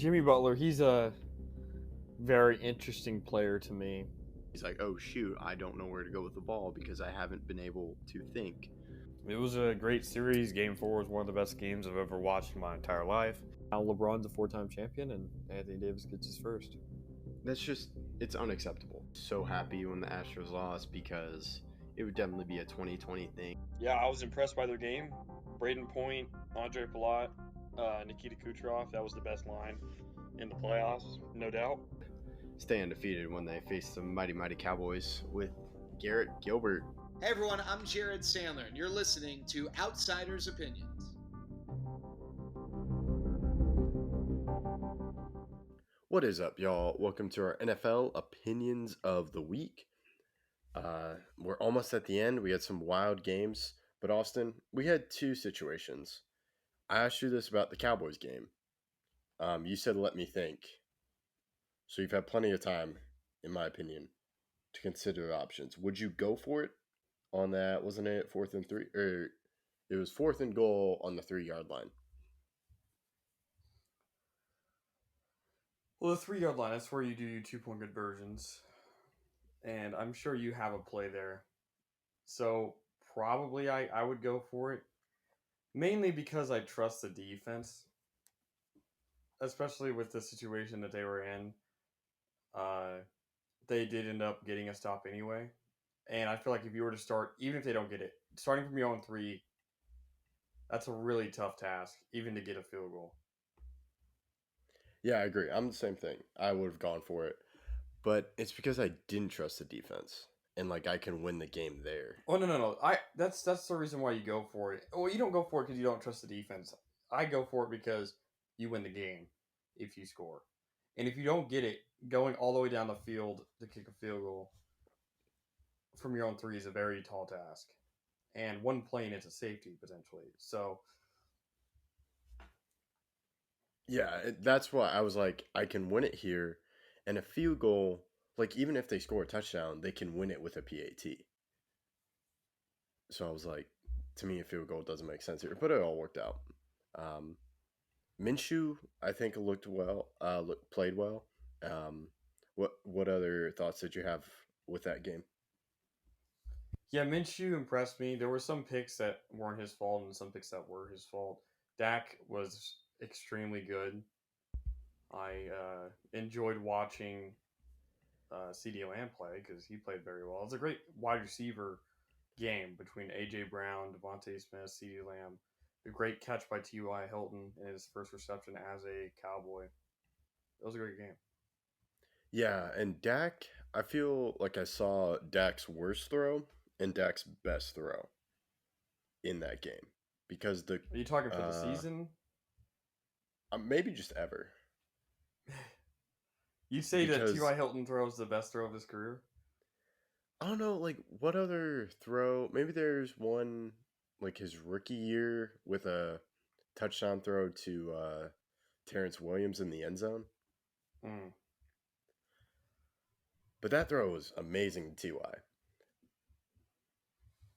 Jimmy Butler, he's a very interesting player to me. He's like, oh shoot, I don't know where to go with the ball because I haven't been able to think. It was a great series. Game 4 was one of the best games I've ever watched in my entire life. Now LeBron's a four-time champion, and Anthony Davis gets his first. It's unacceptable. So happy when the Astros lost because it would definitely be a 2020 thing. Yeah, I was impressed by their game. Braden Point, Andre Palat, Nikita Kucherov. That was the best line in the playoffs, no doubt. Stay undefeated when they face the mighty Cowboys with Garrett Gilbert. Hey everyone, I'm Jared Sandler, and you're listening to Outsiders Opinions. What is up, y'all? Welcome to our NFL Opinions of the Week. We're almost at the end. We had some wild games, but Austin, we had two situations. I asked you this about the Cowboys game. You said let me think. So you've had plenty of time, in my opinion, to consider options. Would you go for it on that? Wasn't it 4th and 3? Or it was 4th and goal on the 3-yard line. Well, the 3-yard line, that's where you do your 2-point conversions. And I'm sure you have a play there. So probably I would go for it. Mainly because I trust the defense. Especially with the situation that they were in. They did end up getting a stop anyway. And I feel like if you were to start, even if they don't get it, starting from your own 3, that's a really tough task, even to get a field goal. Yeah, I agree. I'm the same thing. I would have gone for it. But it's because I didn't trust the defense. And, I can win the game there. Oh, no. That's the reason why you go for it. Well, you don't go for it because you don't trust the defense. I go for it because you win the game if you score. And if you don't get it, going all the way down the field to kick a field goal from your own 3 is a very tall task. And one playing it's a safety, potentially. So... yeah, that's why I was like, I can win it here. And a field goal, even if they score a touchdown, they can win it with a PAT. So I was like, to me, a field goal doesn't make sense here. But it all worked out. Minshew, I think, played well. What other thoughts did you have with that game? Yeah, Minshew impressed me. There were some picks that weren't his fault and some picks that were his fault. Dak was extremely good. I enjoyed watching CeeDee Lamb play because he played very well. It was a great wide receiver game between A.J. Brown, Devontae Smith, CeeDee Lamb. A great catch by T.Y. Hilton in his first reception as a Cowboy. It was a great game. Yeah, and Dak, I feel like I saw Dak's worst throw and Dak's best throw in that game. Because Are you talking for the season? Maybe just ever. You say that T.Y. Hilton throws the best throw of his career? I don't know, what other throw? Maybe there's one, his rookie year with a touchdown throw to Terrence Williams in the end zone. But that throw was amazing to T.Y.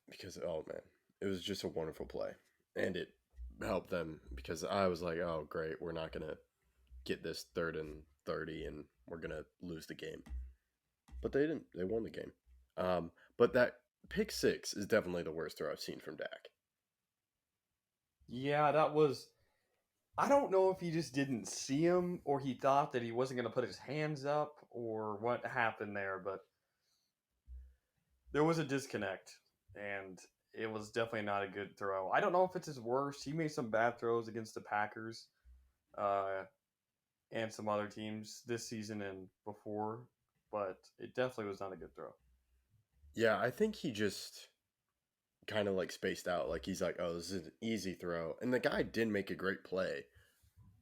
Because, oh man, it was just a wonderful play. And it helped them because I was like, oh great, we're not going to get this 3rd and 30 and we're going to lose the game. But they didn't. They won the game. But that pick 6 is definitely the worst throw I've seen from Dak. Yeah, that was... I don't know if he just didn't see him or he thought that he wasn't going to put his hands up or what happened there, but there was a disconnect, and it was definitely not a good throw. I don't know if it's his worst. He made some bad throws against the Packers and some other teams this season and before, but it definitely was not a good throw. Yeah, I think he just kind of spaced out. He's like, oh, this is an easy throw. And the guy did make a great play.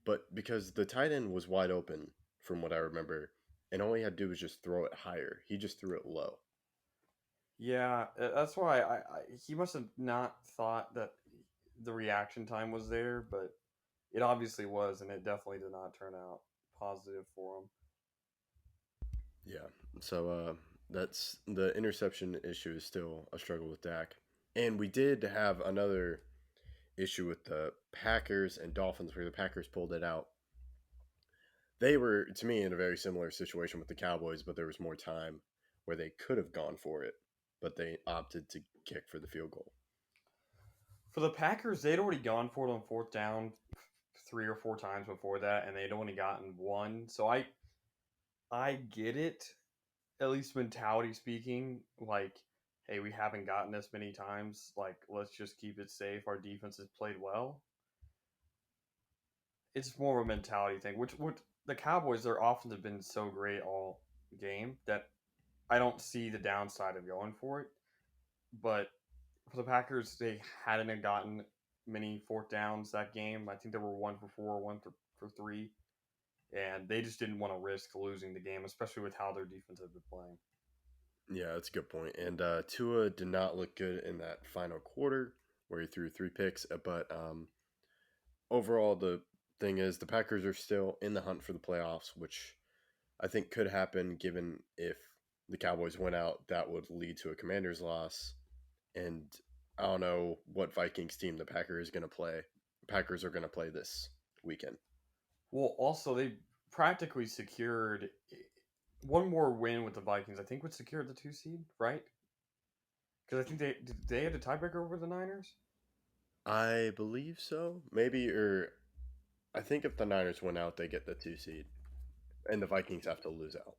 But because the tight end was wide open, from what I remember, and all he had to do was just throw it higher. He just threw it low. Yeah, that's why he must have not thought that the reaction time was there, but it obviously was, and it definitely did not turn out positive for him. Yeah, so that's the interception issue is still a struggle with Dak. And we did have another issue with the Packers and Dolphins where the Packers pulled it out. They were, to me, in a very similar situation with the Cowboys, but there was more time where they could have gone for it, but they opted to kick for the field goal. For the Packers, they'd already gone for it on fourth down 3 or 4 times before that, and they'd only gotten one. So I get it, at least mentality speaking. Like, hey, we haven't gotten this many times. Like, let's just keep it safe. Our defense has played well. It's more of a mentality thing. Which the Cowboys, their offense have been so great all game that I don't see the downside of going for it. But for the Packers, they hadn't gotten many fourth downs that game. I think they were 1 for 4, 1 for 3, and they just didn't want to risk losing the game, especially with how their defense had been playing. Yeah, that's a good point. And Tua did not look good in that final quarter where he threw 3 picks. But overall, the thing is the Packers are still in the hunt for the playoffs, which I think could happen given if the Cowboys went out, that would lead to a Commanders loss. And I don't know what Vikings team the Packers are going to play this weekend. Well, also, they practically secured one more win with the Vikings. I think would secure the 2 seed, right? Because I think they had a tiebreaker over the Niners. I believe so. Maybe, or I think if the Niners win out, they get the 2 seed. And the Vikings have to lose out.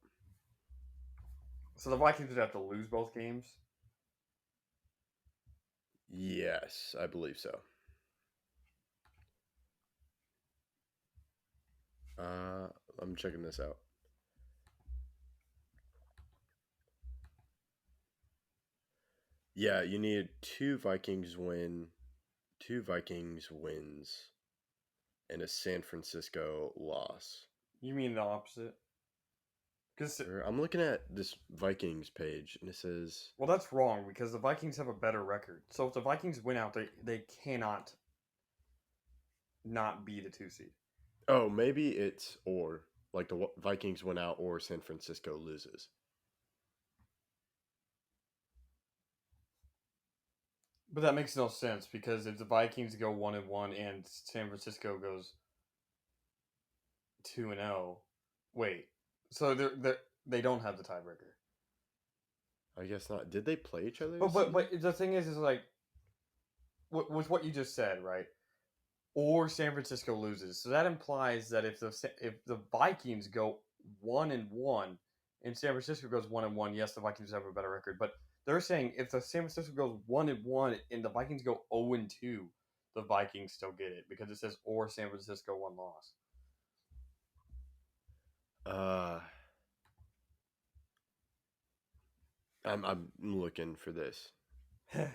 So the Vikings would have to lose both games. Yes, I believe so. I'm checking this out. Yeah, you need 2 Vikings wins, and a San Francisco loss. You mean the opposite? Because I'm looking at this Vikings page, and it says... Well, that's wrong, because the Vikings have a better record. So if the Vikings win out, they cannot not be the 2 seed. Oh, maybe it's or. Like the Vikings win out or San Francisco loses. But that makes no sense, because if the Vikings go 1-1 and San Francisco goes 2-0, wait. So they don't have the tiebreaker. I guess not. Did they play each other? But the thing is like, with what you just said, right? Or San Francisco loses, so that implies that if the Vikings go 1-1 and San Francisco goes 1-1, yes, the Vikings have a better record. But they're saying if the San Francisco goes 1-1 and the Vikings go 0-2, the Vikings still get it because it says or San Francisco 1 loss. I'm looking for this. Because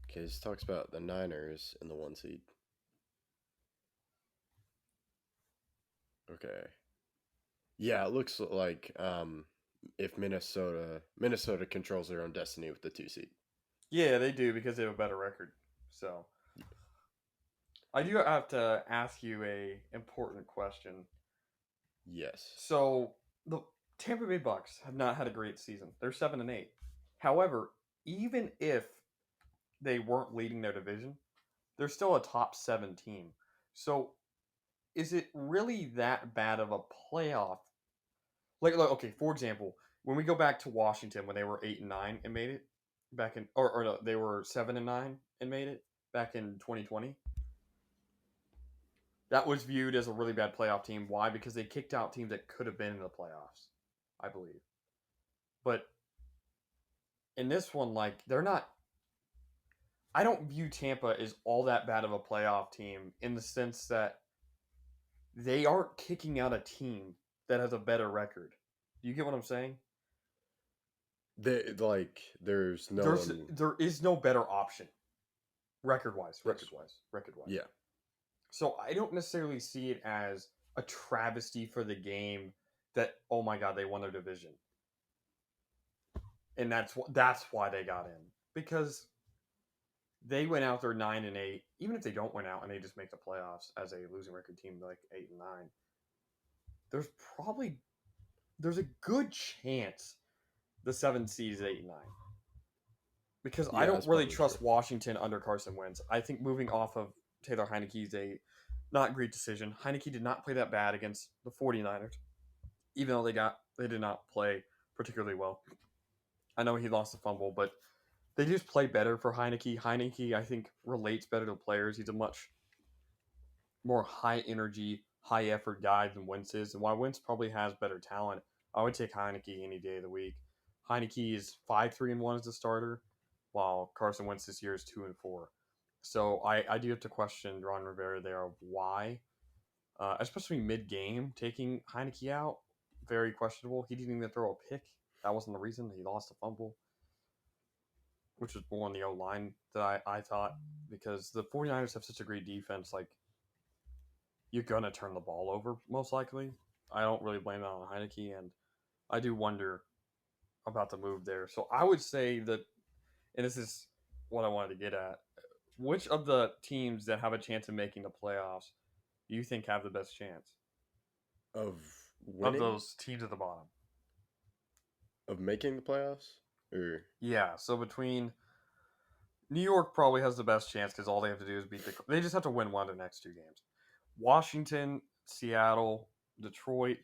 okay, this talks about the Niners in the 1 seed. Okay. Yeah, it looks like if Minnesota controls their own destiny with the 2 seed. Yeah, they do because they have a better record. So I do have to ask you a important question. Yes. So the Tampa Bay Bucks have not had a great season. They're 7-8. However, even if they weren't leading their division, they're still a top 7 team. So is it really that bad of a playoff? Like okay, for example, when we go back to Washington when they were 8-9 and made it back in, or no, they were 7-9 and made it back in 2020. That was viewed as a really bad playoff team. Why? Because they kicked out teams that could have been in the playoffs, I believe. But in this one, like, they're not... I don't view Tampa as all that bad of a playoff team in the sense that they aren't kicking out a team that has a better record. Do you get what I'm saying? There is no better option. Record-wise. Yeah. So I don't necessarily see it as a travesty for the game that, oh my God, they won their division. And that's why they got in. Because they went out there 9-8. Even if they don't win out and they just make the playoffs as a losing record team like 8-9, there's a good chance the 7 seed is 8-9. because Yeah, I don't that's really probably trust true. Washington under Carson Wentz. I think moving off of Taylor Heineke is a not great decision. Heineke did not play that bad against the 49ers, even though they did not play particularly well. I know he lost the fumble, but they just play better for Heineke. Heineke, I think, relates better to players. He's a much more high energy, high effort guy than Wentz is. And while Wentz probably has better talent, I would take Heineke any day of the week. Heineke is 5-3-1 as a starter, while Carson Wentz this year is 2-4. So I do have to question Ron Rivera there of why, especially mid game, taking Heineke out, very questionable. He didn't even throw a pick. That wasn't the reason. He lost a fumble, which was more on the O line that I thought, because the 49ers have such a great defense. Like, you're going to turn the ball over, most likely. I don't really blame that on Heineke, and I do wonder about the move there. So I would say that, and this is what I wanted to get at, which of the teams that have a chance of making the playoffs do you think have the best chance Of of winning? those teams at the bottom? Of making the playoffs? Or Yeah, so between New York probably has the best chance because all they have to do is beat they just have to win one of the next two games. Washington, Seattle, Detroit.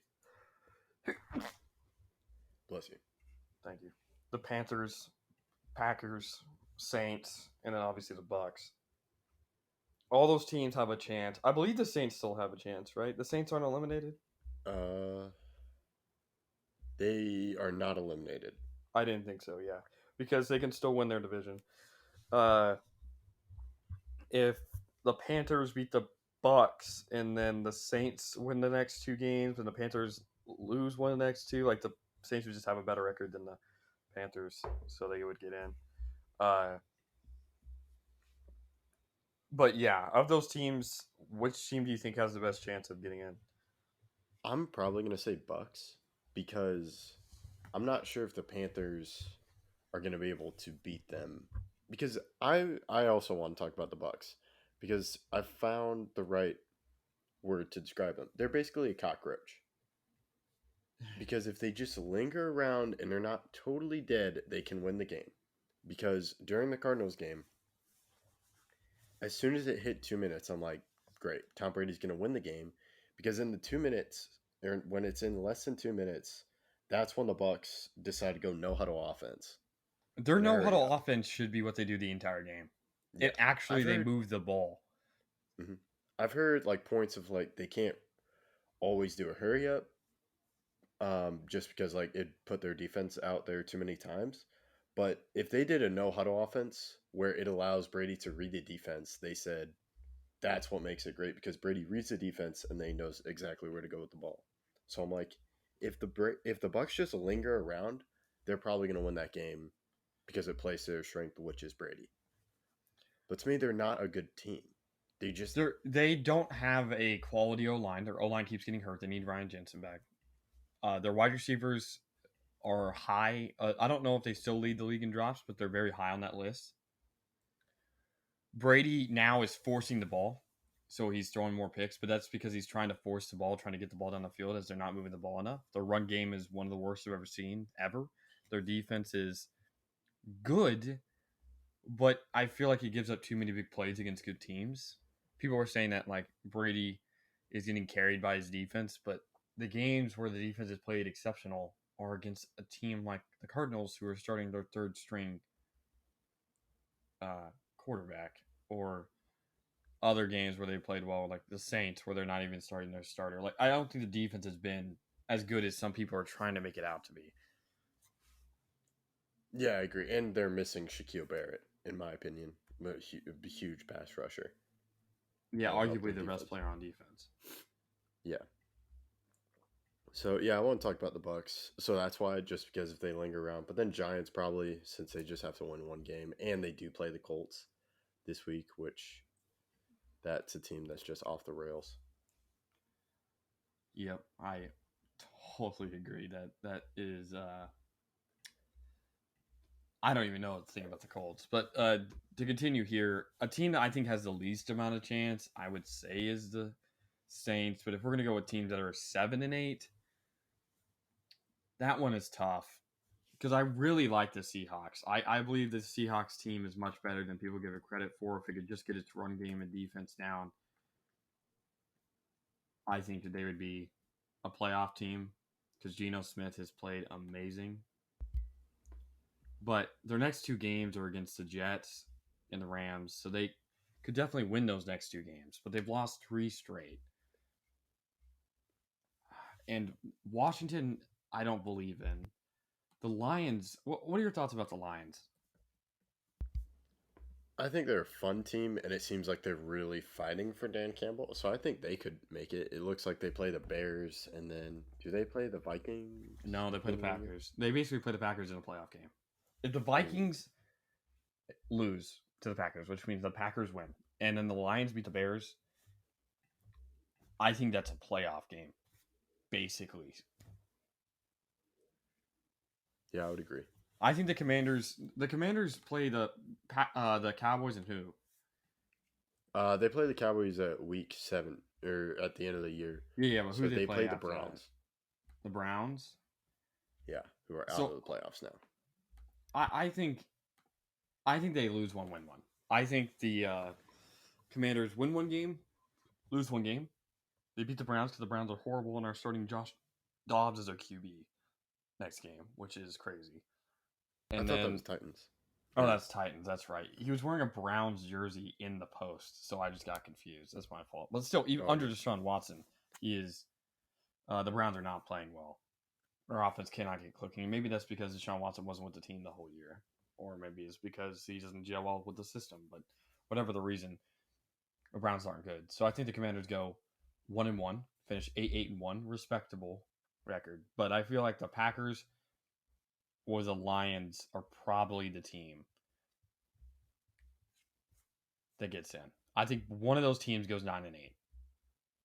bless you. Thank you. The Panthers, Packers, Saints, and then obviously the Bucks. All those teams have a chance. I believe the Saints still have a chance, right? The Saints aren't eliminated. They are not eliminated. I didn't think so. Yeah, because they can still win their division. Uh, if the Panthers beat the Bucks and then the Saints win the next two games and the Panthers lose one of the next two, like the Saints would just have a better record than the Panthers, so they would get in. But yeah, of those teams, which team do you think has the best chance of getting in? I'm probably gonna say Bucks because I'm not sure if the Panthers are gonna be able to beat them. Because I also want to talk about the Bucks because I found the right word to describe them. They're basically a cockroach. Because if they just linger around and they're not totally dead, they can win the game. Because during the Cardinals game, as soon as it hit 2 minutes, I'm like, great, Tom Brady's going to win the game. Because in the 2 minutes, or when it's in less than 2 minutes, that's when the Bucks decide to go no huddle offense. Their In a no hurry huddle up. offense should be what they do the entire game. Yeah. It actually I've they heard- move the ball. I've heard like points of like they can't always do a hurry up, just because like it put their defense out there too many times. But if they did a no huddle offense where it allows Brady to read the defense, they said that's what makes it great because Brady reads the defense and then he knows exactly where to go with the ball. So I'm like, if the Bucks just linger around, they're probably going to win that game because it plays to their strength, which is Brady. But to me, they're not a good team. They don't have a quality O line. Their O line keeps getting hurt. They need Ryan Jensen back. Their wide receivers are high. I don't know if they still lead the league in drops, but they're very high on that list. Brady now is forcing the ball, so he's throwing more picks, but that's because he's trying to force the ball, trying to get the ball down the field as they're not moving the ball enough. Their run game is one of the worst I've ever seen, ever. Their defense is good, but I feel like he gives up too many big plays against good teams. People were saying that like Brady is getting carried by his defense, but the games where the defense has played exceptional are against a team like the Cardinals, who are starting their third string quarterback, or other games where they played well, like the Saints, where they're not even starting their starter. Like, I don't think the defense has been as good as some people are trying to make it out to be. Yeah, I agree. And they're missing Shaquille Barrett, in my opinion. A huge pass rusher. Yeah, That'll help arguably their the best defense. player on defense. Yeah. So yeah, I want to talk about the Bucks. So that's why, just because if they linger around, but then Giants probably, since they just have to win one game, and they do play the Colts this week, which that's a team that's just off the rails. Yep, I totally agree. That is. I don't even know what to think about the Colts, but to continue here, a team that I think has the least amount of chance, I would say, is the Saints. But if we're gonna go with teams that are 7-8, that one is tough because I really like the Seahawks. I believe the Seahawks team is much better than people give it credit for. If it could just get its run game and defense down, I think that they would be a playoff team because Geno Smith has played amazing. But their next two games are against the Jets and the Rams, so they could definitely win those next two games. But they've lost 3 straight. And Washington, I don't believe in. The Lions, what are your thoughts about the Lions? I think they're a fun team, and it seems like they're really fighting for Dan Campbell. So I think they could make it. It looks like they play the Bears, and then do they play the Vikings? No, they play the Packers. They basically play the Packers in a playoff game. If the Vikings lose to the Packers, which means the Packers win, and then the Lions beat the Bears, I think that's a playoff game, basically. Yeah, I would agree. I think the Commanders play the Cowboys and who? They play the Cowboys at week 7 or at the end of the year. Yeah, but who So they they play play the after that? Browns. The Browns? Yeah, who are out So- of the playoffs now. I think they lose one, win one. I think the Commanders win one game, lose one game. They beat the Browns because the Browns are horrible and are starting Josh Dobbs as their QB next game, which is crazy. And I thought then, that was Titans. oh, that's Titans. That's right. He was wearing a Browns jersey in the post, so I just got confused. That's my fault. But still, even Oh, under yeah. Deshaun Watson, he is. The Browns are not playing well. Their offense cannot get clicking. Maybe that's because Deshaun Watson wasn't with the team the whole year, or maybe it's because he doesn't gel well with the system. But whatever the reason, the Browns aren't good. So I think the Commanders go 1-1, finish 8-1, respectable record. But I feel like the Packers or the Lions are probably the team that gets in. I think one of those teams goes 9-8,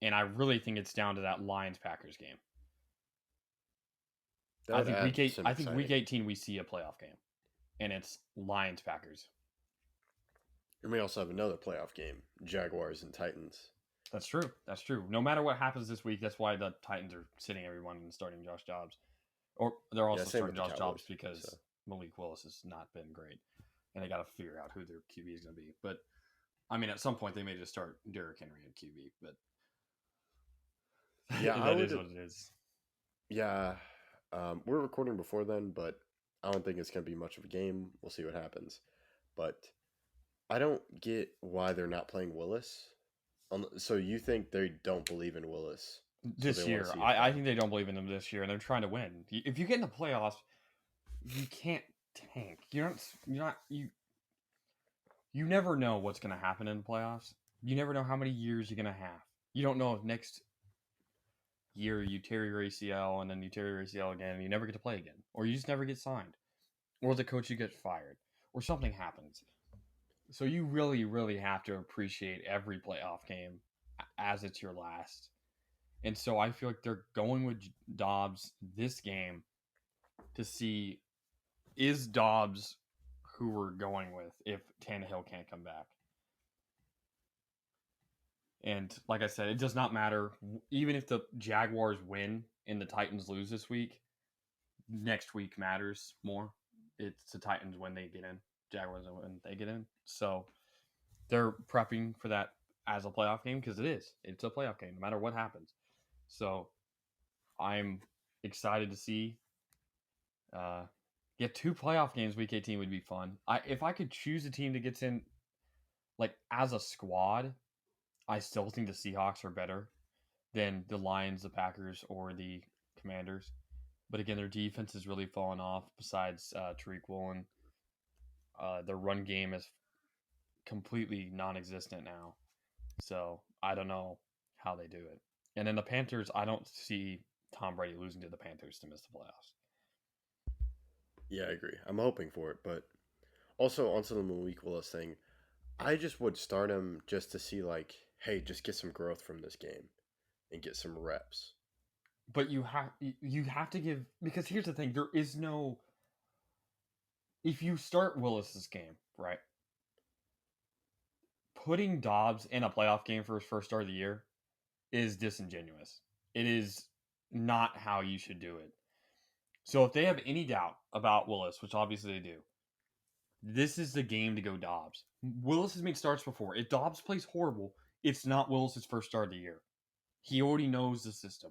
and I really think it's down to that Lions Packers game. I think week 18 we see a playoff game, and it's Lions Packers. And we also have another playoff game, Jaguars and Titans. That's true. That's true. No matter what happens this week, that's why the Titans are sitting everyone and starting Josh Dobbs. Or they're also same starting with the Josh Dobbs Cowboys, because so. Malik Willis has not been great. And they got to figure out who their QB is going to be. But, I mean, at some point they may just start Derrick Henry at QB. But Yeah, that is what it is. Yeah, we're recording before then, but I don't think it's going to be much of a game. We'll see what happens. But I don't get why they're not playing Willis. So you think they don't believe in Willis? This they wanna year. see it I happen. think they don't believe in them this year, and they're trying to win. If you get in the playoffs, you can't tank. You never know what's going to happen in the playoffs. You never know how many years you're going to have. You don't know if next year you tear your ACL and then you tear your ACL again and you never get to play again. Or you just never get signed. Or the coach you get fired. Or something happens. So you really, really have to appreciate every playoff game as it's your last. And so I feel like they're going with Dobbs this game to see, is Dobbs who we're going with if Tannehill can't come back? And like I said, it does not matter. Even if the Jaguars win and the Titans lose this week, next week matters more. It's the Titans when they get in, Jaguars when they get in. So they're prepping for that as a playoff game because it is. It's a playoff game no matter what happens. So I'm excited to see. Yeah, 2 playoff games week 18 would be fun. If I could choose a team that gets in, like as a squad, I still think the Seahawks are better than the Lions, the Packers, or the Commanders. But again, their defense has really fallen off. Besides Tariq Woolen, their run game is completely non-existent now. So I don't know how they do it. And then the Panthers, I don't see Tom Brady losing to the Panthers to miss the playoffs. Yeah, I agree. I'm hoping for it, but also onto the Malik Willis thing, I just would start him just to see, like, hey, just get some growth from this game and get some reps. But you have to give, because here's the thing, there is no, if you start Willis's game, right, putting Dobbs in a playoff game for his first start of the year is disingenuous. It is not how you should do it. So if they have any doubt about Willis, which obviously they do, this is the game to go Dobbs. Willis has made starts before. If Dobbs plays horrible, it's not Willis's first start of the year. He already knows the system.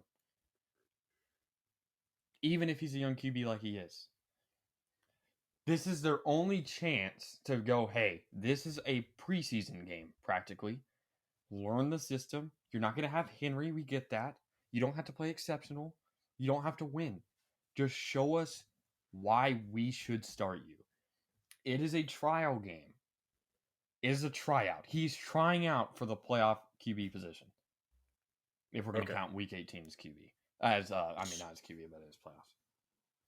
Even if he's a young QB like he is. This is their only chance to go, hey, this is a preseason game, practically. Learn the system. You're not going to have Henry. We get that. You don't have to play exceptional. You don't have to win. Just show us why we should start you. It is a trial game. It is a tryout. He's trying out for the playoff QB position. If we're going to count Week 18 as QB. Not as QB, but as playoffs.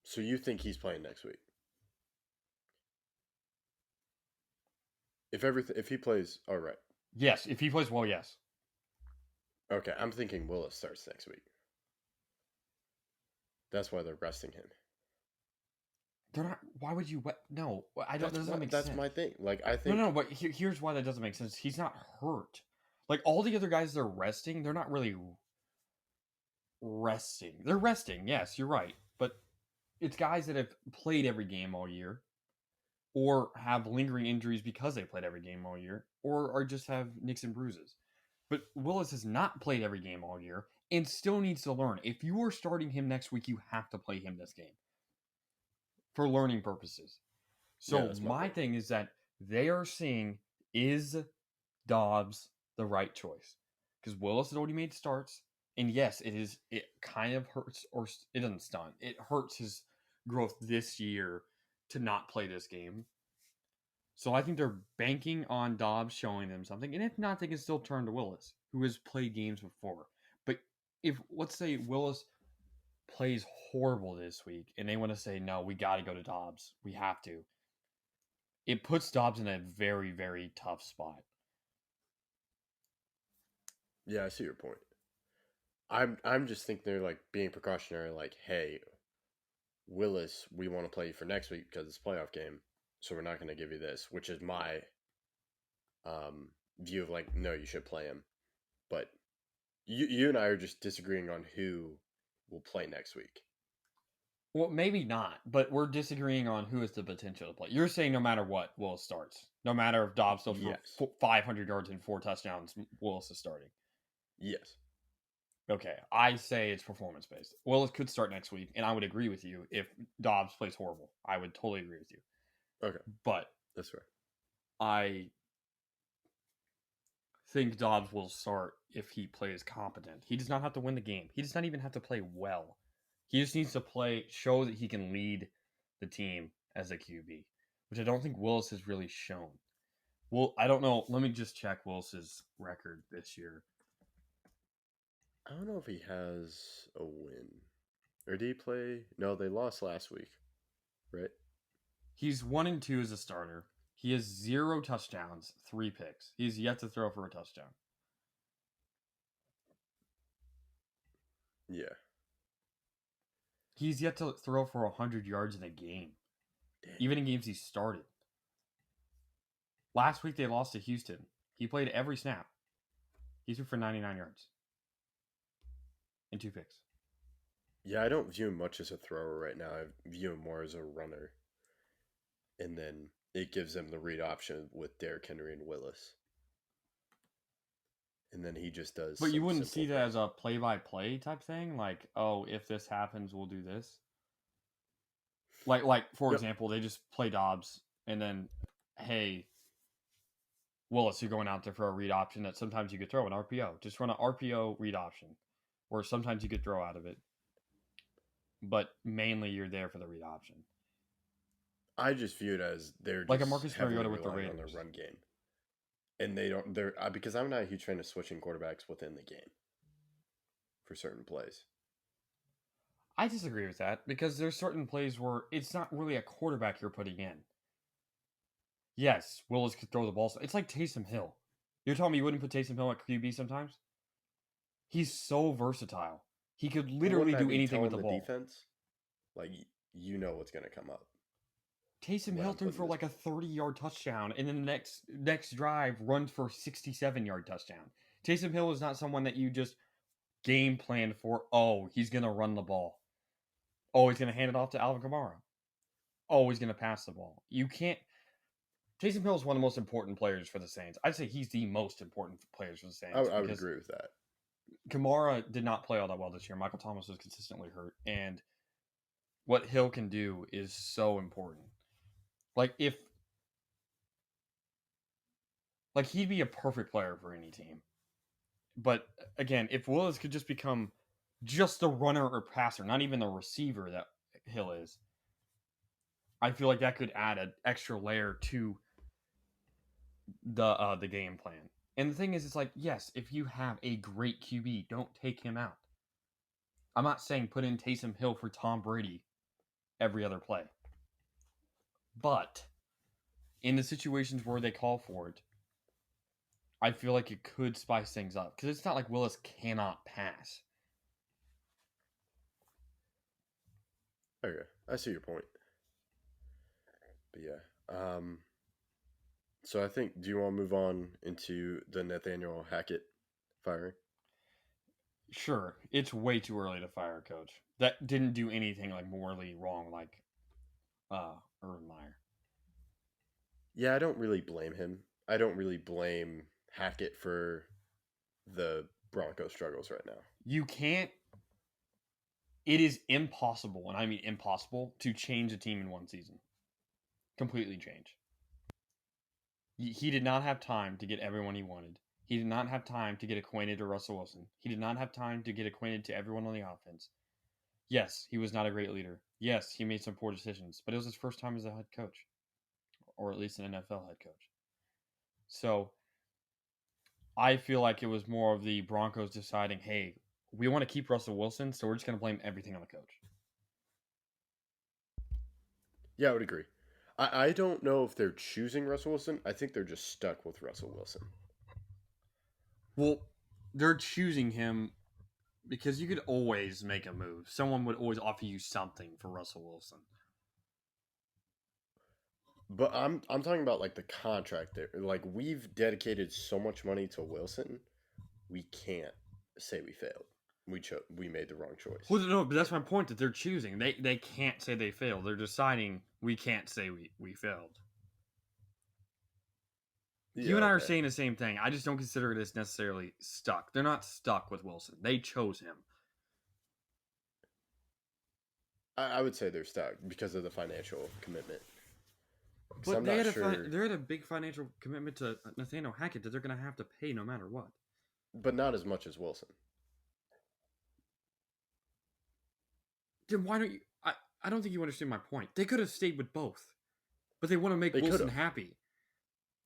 So you think he's playing next week? If he plays, all right. Yes, if he plays well, yes. Okay, I'm thinking Willis starts next week. That's why they're resting him. They're not. Why would you? No, I don't. That doesn't make sense. That's my thing. Like I think. No. But here's why that doesn't make sense. He's not hurt. Like all the other guys they're resting, they're not really resting. They're resting. Yes, you're right. But it's guys that have played every game all year, or have lingering injuries because they played every game all year, or just have nicks and bruises. But Willis has not played every game all year and still needs to learn. If you are starting him next week, you have to play him this game for learning purposes. So Yeah, my thing is that they are seeing, is Dobbs the right choice? Because Willis has already made starts. And yes, it kind of hurts, or it doesn't stun. It hurts his growth this year to not play this game. So I think they're banking on Dobbs showing them something. And if not, they can still turn to Willis, who has played games before. But if, let's say, Willis plays horrible this week, and they want to say, no, we got to go to Dobbs. We have to. It puts Dobbs in a very, very tough spot. Yeah, I see your point. I'm just thinking they're like being precautionary, like, hey, Willis, we want to play you for next week because it's a playoff game, so we're not going to give you this, which is my view of like, no, you should play him. But you and I are just disagreeing on who will play next week. Well, maybe not, but we're disagreeing on who has the potential to play. You're saying no matter what, Willis starts. No matter if Dobbs throws for 500 yards and 4 touchdowns, Willis is starting. Yes. Okay, I say it's performance-based. Willis could start next week, and I would agree with you if Dobbs plays horrible. I would totally agree with you. Okay. But that's fair. I think Dobbs will start if he plays competent. He does not have to win the game. He does not even have to play well. He just needs to show that he can lead the team as a QB, which I don't think Willis has really shown. Well, I don't know. Let me just check Willis's record this year. I don't know if he has a win. Or did he play? No, they lost last week, right? He's 1-2 as a starter. He has 0 touchdowns, 3 picks. He's yet to throw for a touchdown. Yeah. He's yet to throw for 100 yards in a game. Damn. Even in games he started. Last week they lost to Houston. He played every snap. He threw for 99 yards. And 2 picks. Yeah, I don't view him much as a thrower right now. I view him more as a runner. And then it gives them the read option with Derrick Henry and Willis. And then he just does. But you wouldn't see that as a play-by-play type thing? Like, oh, if this happens, we'll do this? Like for example, they just play Dobbs, and then, hey, Willis, you're going out there for a read option that sometimes you could throw an RPO. Just run an RPO read option. Or sometimes you could throw out of it. But mainly you're there for the read option. I just view it as they're just like a Marcus Mariota with the Raiders on Raiders. their run game, and they're because I'm not a huge fan of switching quarterbacks within the game for certain plays. I disagree with that because there's certain plays where it's not really a quarterback you're putting in. Yes, Willis could throw the ball. It's like Taysom Hill. You're telling me you wouldn't put Taysom Hill at QB sometimes? He's so versatile. He could literally do anything with the ball. Defense, like you know what's going to come up. Taysom Hill threw for like a 30-yard touchdown, and then the next drive runs for a 67-yard touchdown. Taysom Hill is not someone that you just game plan for, oh, he's going to run the ball. Always going to hand it off to Alvin Kamara. Always going to pass the ball. You can't. Taysom Hill is one of the most important players for the Saints. I'd say he's the most important player for the Saints. I would agree with that. Kamara did not play all that well this year. Michael Thomas was consistently hurt. And what Hill can do is so important. Like, he'd be a perfect player for any team. But, again, if Willis could just become just the runner or passer, not even the receiver that Hill is, I feel like that could add an extra layer to the game plan. And the thing is, it's like, yes, if you have a great QB, don't take him out. I'm not saying put in Taysom Hill for Tom Brady every other play. But in the situations where they call for it, I feel like it could spice things up. Because it's not like Willis cannot pass. Okay, I see your point. But yeah. So I think, do you want to move on into the Nathaniel Hackett firing? Sure, it's way too early to fire a coach. That didn't do anything like morally wrong like Urban Meyer. Yeah, I don't really blame him. I don't really blame Hackett for the Broncos struggles right now. You can't. It is impossible, and I mean impossible, to change a team in one season. Completely change. He did not have time to get everyone he wanted. He did not have time to get acquainted to Russell Wilson. He did not have time to get acquainted to everyone on the offense. Yes, he was not a great leader. Yes, he made some poor decisions, but it was his first time as a head coach, or at least an NFL head coach. So I feel like it was more of the Broncos deciding, hey, we want to keep Russell Wilson, so we're just going to blame everything on the coach. Yeah, I would agree. I don't know if they're choosing Russell Wilson. I think they're just stuck with Russell Wilson. Well, they're choosing him because you could always make a move. Someone would always offer you something for Russell Wilson. But I'm talking about like the contract there. Like, we've dedicated so much money to Wilson, we can't say we failed. We made the wrong choice. Well, no, but that's my point, that they're choosing. They can't say they failed. They're deciding we can't say we failed. Yeah, You and I are okay. saying the same thing. I just don't consider it as necessarily stuck. They're not stuck with Wilson. They chose him. I would say they're stuck because of the financial commitment. 'Cause But I'm they not had sure, they had a big financial commitment to Nathaniel Hackett that they're going to have to pay no matter what. but not as much as Wilson. Then why don't you? I don't think you understand my point. They could have stayed with both, but they want to make They Wilson could've. happy.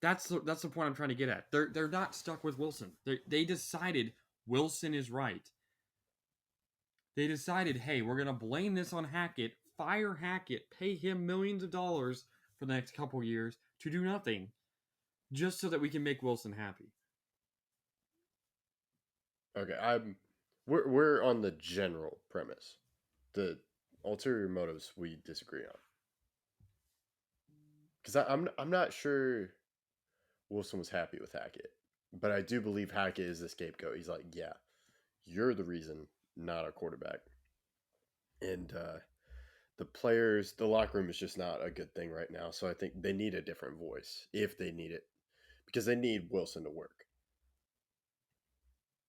That's the point I'm trying to get at. They're not stuck with Wilson. They decided Wilson is right. They decided, hey, we're gonna blame this on Hackett, fire Hackett, pay him millions of dollars for the next couple years to do nothing, just so that we can make Wilson happy. Okay, we're on the general premise. The ulterior motives we disagree on. Because I'm not sure Wilson was happy with Hackett, but I do believe Hackett is the scapegoat. He's like, yeah, you're the reason, not our quarterback. And the players, the locker room is just not a good thing right now. So I think they need a different voice if they need it, because they need Wilson to work,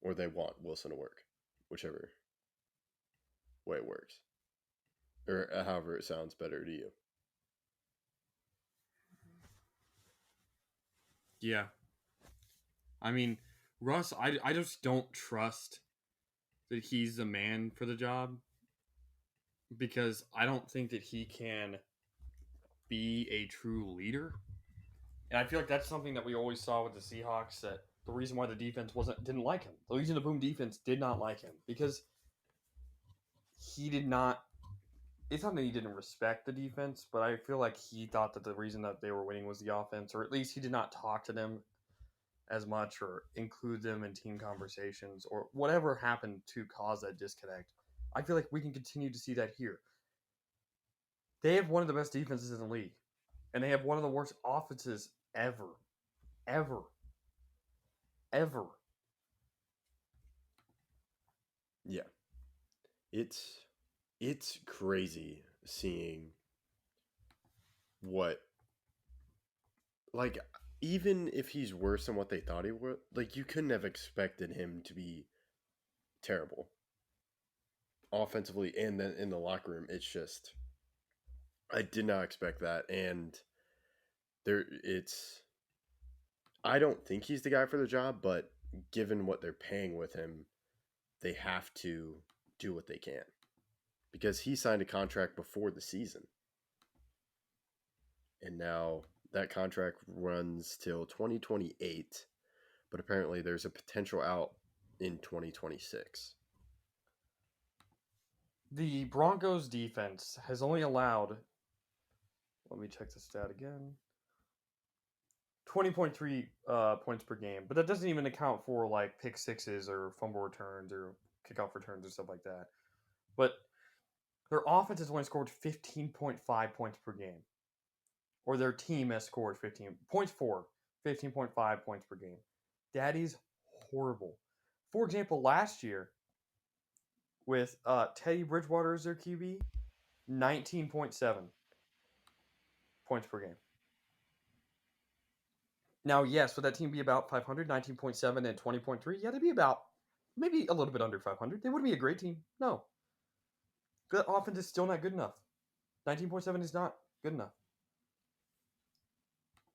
or they want Wilson to work, whichever way it works, or however it sounds better to you. Yeah. I mean, Russ, I just don't trust that he's the man for the job, because I don't think that he can be a true leader. And I feel like that's something that we always saw with the Seahawks, that the reason why the defense didn't like him. The Legion of Boom defense did not like him because he did not. It's not that he didn't respect the defense, but I feel like he thought that the reason that they were winning was the offense, or at least he did not talk to them as much or include them in team conversations or whatever happened to cause that disconnect. I feel like we can continue to see that here. They have one of the best defenses in the league, and they have one of the worst offenses ever. Ever. Ever. Yeah, it's it's crazy seeing what, like, even if he's worse than what they thought he would, like, you couldn't have expected him to be terrible offensively and then in the locker room. It's just, I did not expect that. And I don't think he's the guy for the job, but given what they're paying with him, they have to do what they can because he signed a contract before the season. And now that contract runs till 2028, but apparently there's a potential out in 2026. The Broncos defense has only allowed, let me check the stat again, 20.3 points per game, but that doesn't even account for like pick sixes or fumble returns or kickoff returns or stuff like that. But their offense has only scored 15.5 points per game. Or their team has scored 15.5 points per game. That is horrible. For example, last year, with Teddy Bridgewater as their QB, 19.7 points per game. Now, yes, would that team be about 500, 19.7 and 20.3? Yeah, they'd be about maybe a little bit under 500. They wouldn't be a great team. No. The offense is still not good enough. 19.7 is not good enough.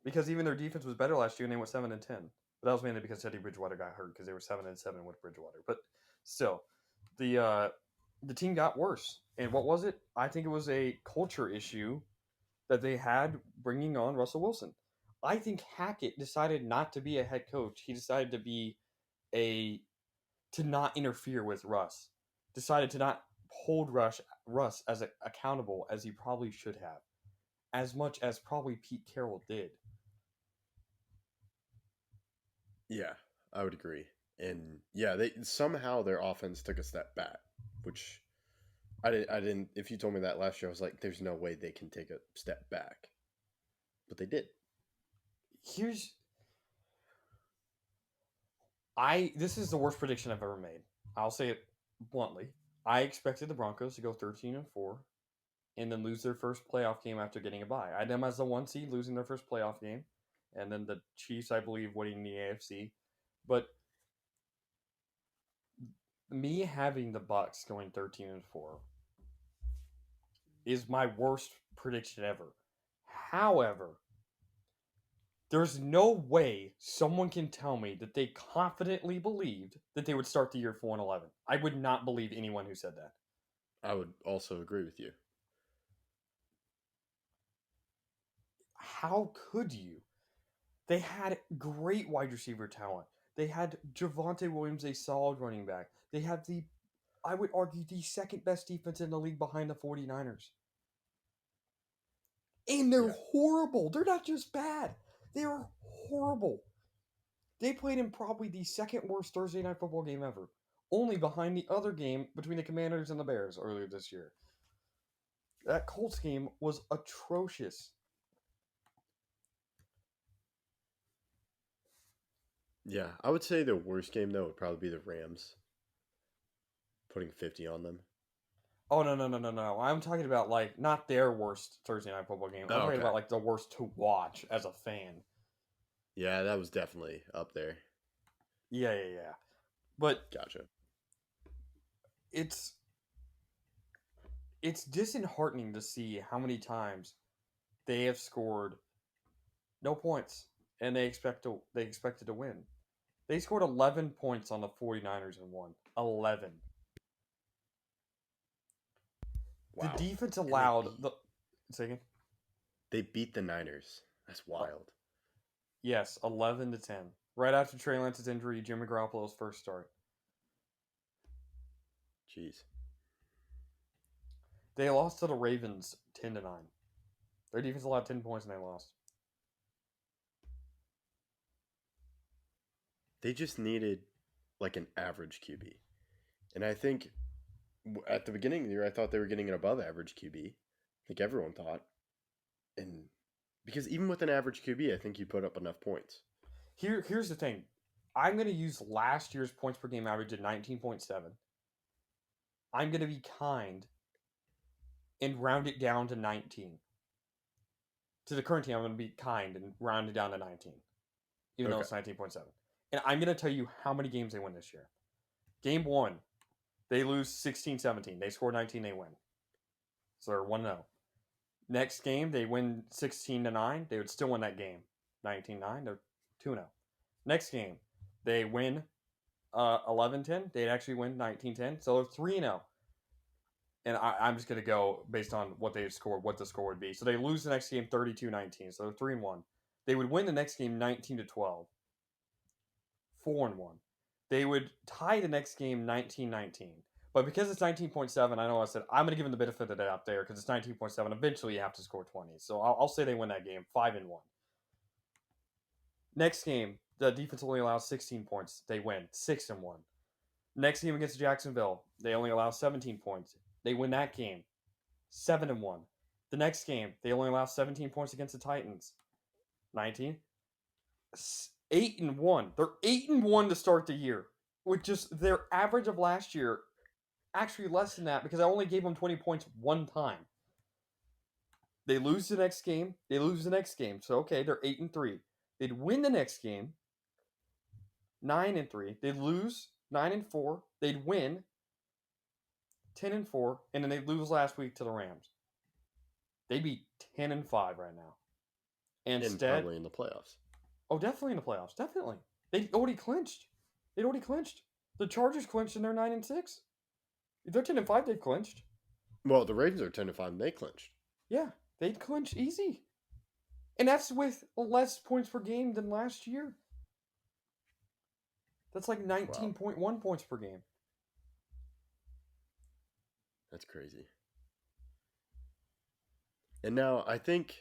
Because even their defense was better last year and they went 7-10. But that was mainly because Teddy Bridgewater got hurt because they were 7-7 with Bridgewater. But still, the team got worse. And what was it? I think it was a culture issue that they had bringing on Russell Wilson. I think Hackett decided not to be a head coach. He decided to be to not interfere with Russ. Decided to not hold Russ as accountable as he probably should have. As much as probably Pete Carroll did. Yeah, I would agree. And yeah, they somehow their offense took a step back, which I didn't. If you told me that last year, I was like, "There's no way they can take a step back," but they did. This is the worst prediction I've ever made. I'll say it bluntly. I expected the Broncos to go 13-4 and then lose their first playoff game after getting a bye. I had them as the 1 seed losing their first playoff game, and then the Chiefs, I believe, winning the AFC. But me having the Bucs going 13-4 is my worst prediction ever. However, there's no way someone can tell me that they confidently believed that they would start the year 4-11. I would not believe anyone who said that. I would also agree with you. How could you? They had great wide receiver talent. They had Javonte Williams, a solid running back. They have I would argue, the second best defense in the league behind the 49ers. And they're horrible. They're not just bad. They are horrible. They played in probably the second worst Thursday night football game ever. Only behind the other game between the Commanders and the Bears earlier this year. That Colts game was atrocious. Yeah, I would say the worst game, though, would probably be the Rams. Putting 50 on them. Oh, no. I'm talking about, like, not their worst Thursday night football game. I'm talking about, like, the worst to watch as a fan. Yeah, that was definitely up there. Yeah. But gotcha. It's disheartening to see how many times they have scored no points and they expected to win. They scored 11 points on the 49ers and won. 11. Wow. The defense allowed say again? They beat the Niners. That's wild. Yes, 11-10. Right after Trey Lance's injury, Jimmy Garoppolo's first start. Jeez. They lost to the Ravens 10-9. Their defense allowed 10 points and they lost. They just needed like an average QB. And I think at the beginning of the year, I thought they were getting an above average QB. I think everyone thought. And because even with an average QB, I think you put up enough points. Here's the thing. I'm going to use last year's points per game average at 19.7. I'm going to be kind and round it down to 19. To the current team, I'm going to be kind and round it down to 19, even though it's 19.7. And I'm going to tell you how many games they win this year. Game 1, they lose 16-17. They score 19, they win. So they're 1-0. Next game, they win 16-9. They would still win that game. 19-9, they're 2-0. Next game, they win 11-10. They'd actually win 19-10. So they're 3-0. And I'm just going to go based on what they scored, what the score would be. So they lose the next game 32-19. So they're 3-1. They would win the next game 19-12. 4-1. They would tie the next game 19-19. But because it's 19.7, I know I said I'm going to give them the benefit of the doubt there because it's 19.7. Eventually, you have to score 20. So I'll say they win that game 5-1. Next game, the defense only allows 16 points. They win 6-1. Next game against Jacksonville, they only allow 17 points. They win that game 7-1. The next game, they only allow 17 points against the Titans. 19. 8-1. They're 8-1 to start the year, which is their average of last year. Actually, less than that because I only gave them 20 points one time. They lose the next game. They lose the next game. So okay, they're 8-3. They'd win the next game. 9-3. They'd lose 9-4. They'd win 10-4, and then they'd lose last week to the Rams. They'd be 10-5 right now. And probably in the playoffs. Oh, definitely in the playoffs. Definitely. They'd already clinched. The Chargers clinched, and they're 9-6. If they're 10-5, they've clinched. Well, the Ravens are 10-5, and they clinched. Yeah, they'd clinch easy. And that's with less points per game than last year. That's like 19.1 points per game. That's crazy. And now I think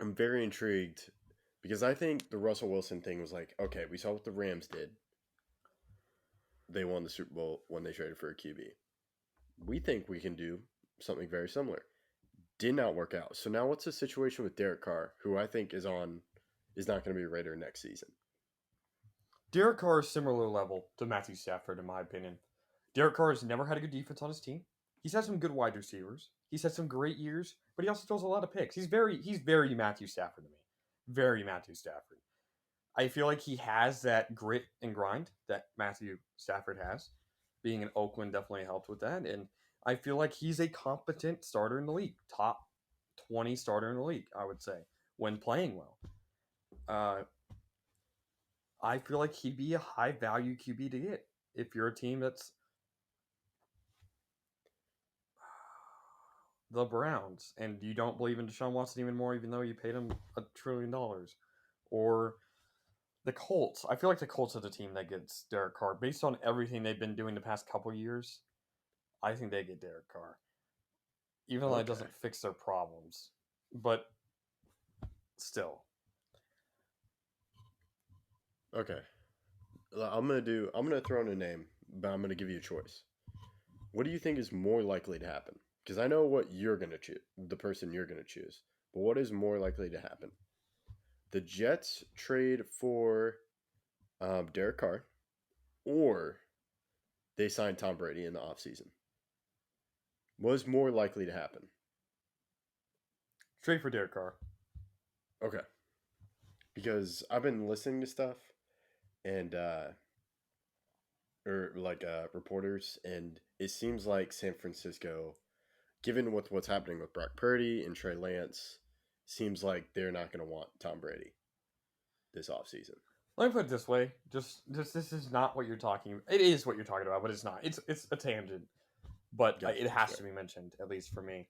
I'm very intrigued because I think the Russell Wilson thing was like, okay, we saw what the Rams did. They won the Super Bowl when they traded for a QB. We think we can do something very similar. Did not work out. So now what's the situation with Derek Carr, who I think is not going to be a Raider next season? Derek Carr is similar level to Matthew Stafford, in my opinion. Derek Carr has never had a good defense on his team. He's had some good wide receivers. He's had some great years, but he also throws a lot of picks. He's very Matthew Stafford to me. Very Matthew Stafford. I feel like he has that grit and grind that Matthew Stafford has. Being in Oakland definitely helped with that. And I feel like he's a competent starter in the league. Top 20 starter in the league, I would say, when playing well. I feel like he'd be a high-value QB to get if you're a team that's the Browns and you don't believe in Deshaun Watson even more, even though you paid him $1 trillion. Or the Colts. I feel like the Colts are the team that gets Derek Carr. Based on everything they've been doing the past couple years, I think they get Derek Carr. Even though it doesn't fix their problems. But still. Okay. I'm gonna throw in a name, but I'm gonna give you a choice. What do you think is more likely to happen? Because I know what you're gonna choose, the person you're gonna choose. But what is more likely to happen? The Jets trade for Derek Carr, or they sign Tom Brady in the offseason. What is more likely to happen? Trade for Derek Carr. Okay. Because I've been listening to stuff and reporters, and it seems like San Francisco, given with what's happening with Brock Purdy and Trey Lance, seems like they're not going to want Tom Brady this offseason. Let me put it this way. Just this is not what you're talking about. It is what you're talking about, but it's not. It's a tangent. But Gotcha, it has to be mentioned, at least for me.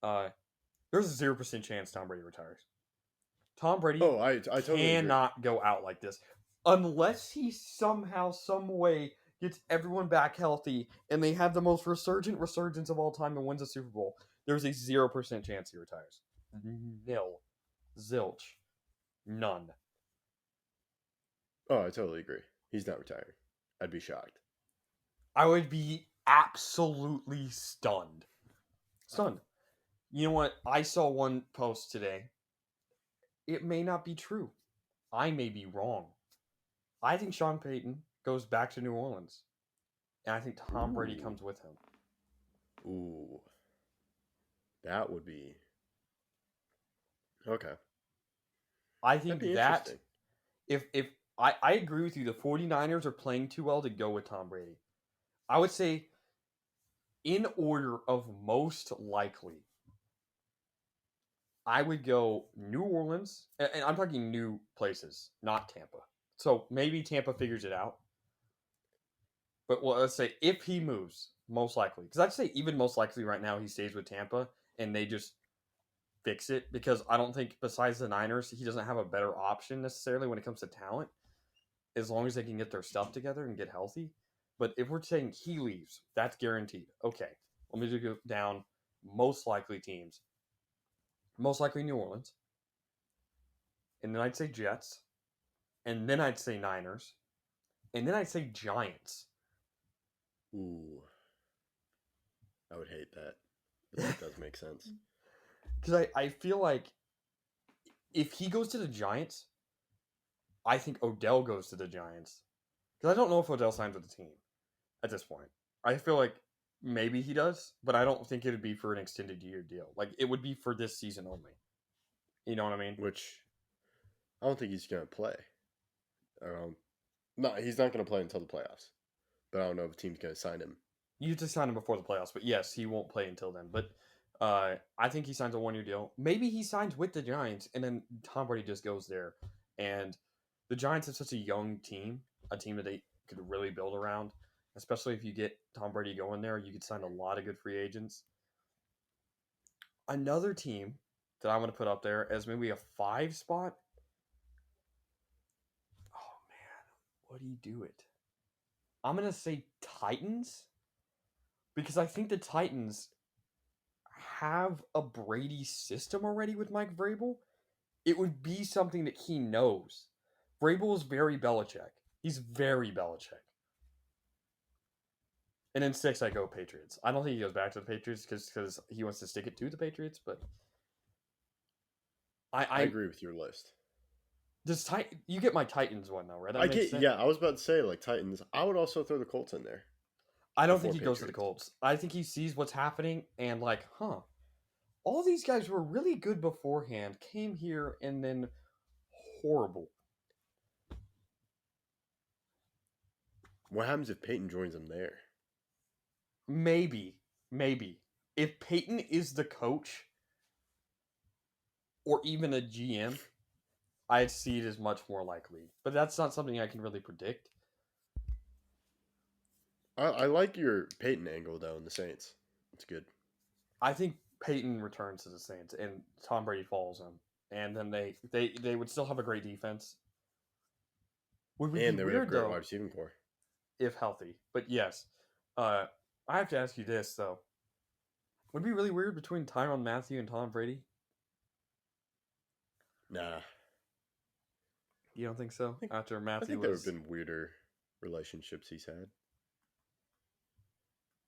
There's a 0% chance Tom Brady retires. Tom Brady I totally cannot go out like this. Unless he somehow, some way gets everyone back healthy and they have the most resurgence of all time and wins a Super Bowl, there's a 0% chance he retires. Nil. Zilch. None. Oh, I totally agree. He's not retiring. I'd be shocked. I would be absolutely stunned. Stunned. You know what? I saw one post today. It may not be true. I may be wrong. I think Sean Payton goes back to New Orleans. And I think Tom Brady comes with him. Ooh. That would be okay. I That'd think be that interesting. if I agree with you, the 49ers are playing too well to go with Tom Brady. I would say in order of most likely, I would go New Orleans, and I'm talking new places, not Tampa. So maybe Tampa figures it out. But well, let's say if he moves, most likely, because I'd say even most likely right now he stays with Tampa and they just fix it because I don't think besides the Niners he doesn't have a better option necessarily when it comes to talent as long as they can get their stuff together and get healthy. But if we're saying he leaves, that's guaranteed. Okay, let me just go down most likely teams. Most likely New Orleans, and then I'd say Jets, and then I'd say Niners, and then I'd say Giants. Ooh, I would hate that. But that does make sense. Because I feel like if he goes to the Giants, I think Odell goes to the Giants. Because I don't know if Odell signs with the team at this point. I feel like maybe he does, but I don't think it would be for an extended year deal. Like it would be for this season only. You know what I mean? Which I don't think he's going to play. No, he's not going to play until the playoffs. But I don't know if a team's going to sign him. You have to sign him before the playoffs, but yes, he won't play until then. But I think he signs a 1-year deal. Maybe he signs with the Giants, and then Tom Brady just goes there. And the Giants have such a young team, a team that they could really build around. Especially if you get Tom Brady going there, you could sign a lot of good free agents. Another team that I want to put up there as maybe a 5 spot. Oh man, what do you do it? I'm gonna say Titans. Because I think the Titans have a Brady system already with Mike Vrabel. It would be something that he knows. Vrabel is very Belichick. He's very Belichick. And in 6, I go Patriots. I don't think he goes back to the Patriots because he wants to stick it to the Patriots, but I agree with your list. You get my Titans one though, right? That I makes get, sense. yeah, I was about to say, like, Titans. I would also throw the Colts in there. I don't before think he goes to the Patriots. Colts. I think he sees what's happening and like, all these guys were really good beforehand, came here and then horrible. What happens if Peyton joins them there? Maybe. If Peyton is the coach or even a GM, I'd see it as much more likely. But that's not something I can really predict. I like your Peyton angle, though, in the Saints. It's good. I think Peyton returns to the Saints and Tom Brady follows him. And then they would still have a great defense. Would be And they would have weird great though wide receiving core. if healthy. But yes, I have to ask you this though. Would it be really weird between Tyrann Mathieu and Tom Brady? Nah. You don't think so? After I Matthew think there was have been weirder relationships he's had.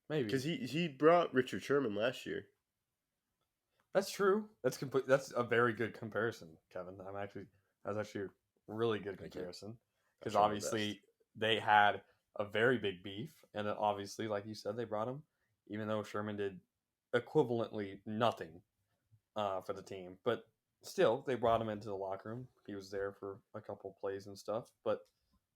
maybe Because he brought Richard Sherman last year. that's true. That's a very good comparison, Kevin. That's actually a really good Thank you. comparison I because try my obviously best. they had a very big beef, and then obviously, like you said, they brought him, even though Sherman did equivalently nothing for the team, but still they brought him into the locker room. He was there for a couple plays and stuff, but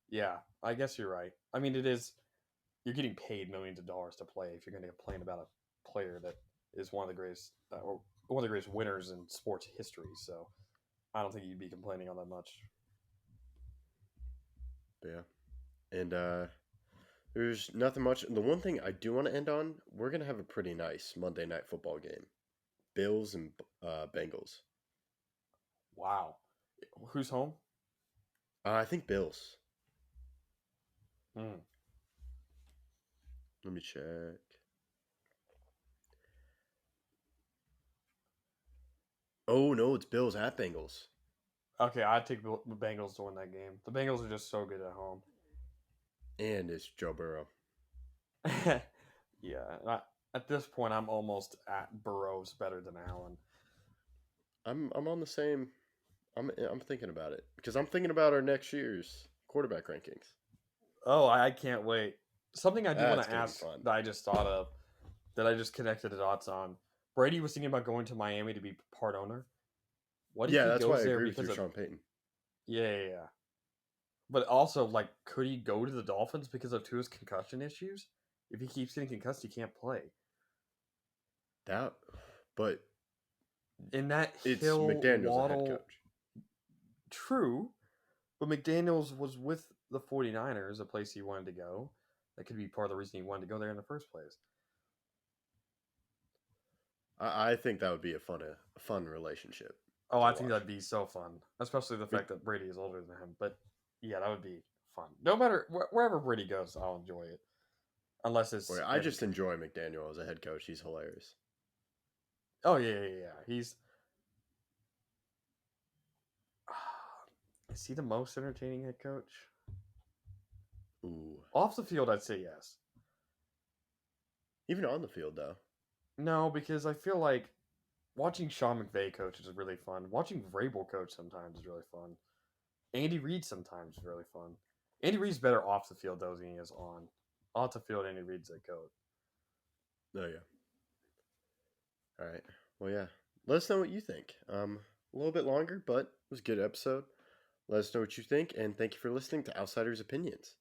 yeah, I guess you're right. I mean, you're getting paid millions of dollars to play if you're going to complain about a player that is one of the greatest or one of the greatest winners in sports history. So I don't think you'd be complaining on that much. Yeah. And there's nothing much. The one thing I do want to end on, we're going to have a pretty nice Monday night football game. Bills and Bengals. Wow, who's home? I think Bills. Mm. Let me check. Oh, no, it's Bills at Bengals. Okay, I'd take the Bengals to win that game. The Bengals are just so good at home. And it's Joe Burrow. Yeah, at this point, I'm almost at Burrow's better than Allen. I'm on the same. I'm thinking about it because I'm thinking about our next year's quarterback rankings. Oh, I can't wait. Something I do want That's to gonna be ask fun. that I just thought of, that I just connected the dots on. Brady was thinking about going to Miami to be part owner. What if Yeah, he that's why I goes there agree with because you, of Sean Payton. yeah. But also, like, could he go to the Dolphins because of Tua's concussion issues? If he keeps getting concussed, he can't play. But In that it's Hill McDaniel's a head Waddle, coach. true, but McDaniels was with the 49ers, a place he wanted to go. That could be part of the reason he wanted to go there in the first place. I think that would be a fun relationship. Oh, to I think watch. that'd be so fun, especially the fact that Brady is older than him. But yeah, that would be fun. No matter wherever Brady goes, I'll enjoy it. Unless it's I just enjoy McDaniel as a head coach. He's hilarious. Oh yeah. He's is he the most entertaining head coach? Ooh. Off the field, I'd say yes. Even on the field, though. No, because I feel like watching Sean McVay coach is really fun. Watching Vrabel coach sometimes is really fun. Andy Reid sometimes is really fun. Andy Reid's better off the field though than he is on. Off the field, Andy Reid's a goat. Oh yeah. All right. Well, yeah. Let us know what you think. A little bit longer, but it was a good episode. Let us know what you think, and thank you for listening to Outsiders Opinions.